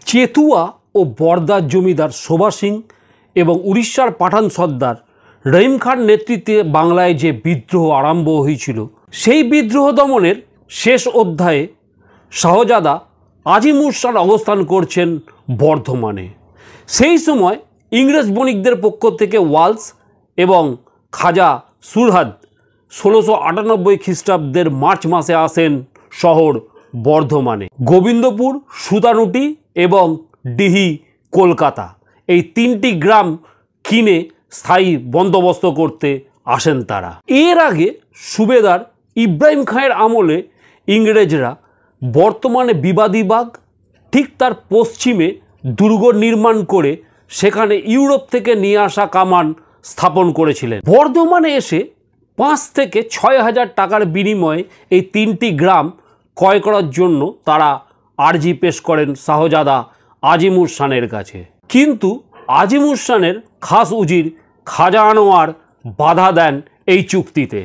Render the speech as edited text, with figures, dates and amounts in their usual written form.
চেতুয়া ও বরদার জমিদার শোভা সিং এবং উড়িষ্যার পাঠান সর্দার রহিম খান নেতৃত্বে বাংলায় যে বিদ্রোহ আরম্ভ হয়েছিল, সেই বিদ্রোহ দমনের শেষ অধ্যায়ে শাহজাদা আজিমুর শাহ অবস্থান করছেন বর্ধমানে। সেই সময় ইংরেজ বণিকদের পক্ষ থেকে ওয়ালস এবং খাজা সুরহাদ 1698 খ্রিস্টাব্দের মার্চ মাসে আসেন শহর বর্ধমানে। গোবিন্দপুর, সুতানুটি এবং ডিহি কলকাতা এই তিনটি গ্রাম কিনে স্থায়ী বন্দোবস্ত করতে আসেন তারা। এর আগে সুবেদার ইব্রাহিম খাঁয়ের আমলে ইংরেজরা বর্তমানে বিবাদীবাগ ঠিক তার পশ্চিমে দুর্গ নির্মাণ করে সেখানে ইউরোপ থেকে নিয়ে আসা কামান স্থাপন করেছিলেন। বর্ধমানে এসে 5 থেকে 6 হাজার টাকার বিনিময়ে এই তিনটি গ্রাম ক্রয় করার জন্য তারা আর্জি পেশ করেন শাহজাদা আজিমুর শানের কাছে। কিন্তু আজিমুর শানের খাস উজির খাজা আনোয়ার বাধা দেন এই চুক্তিতে।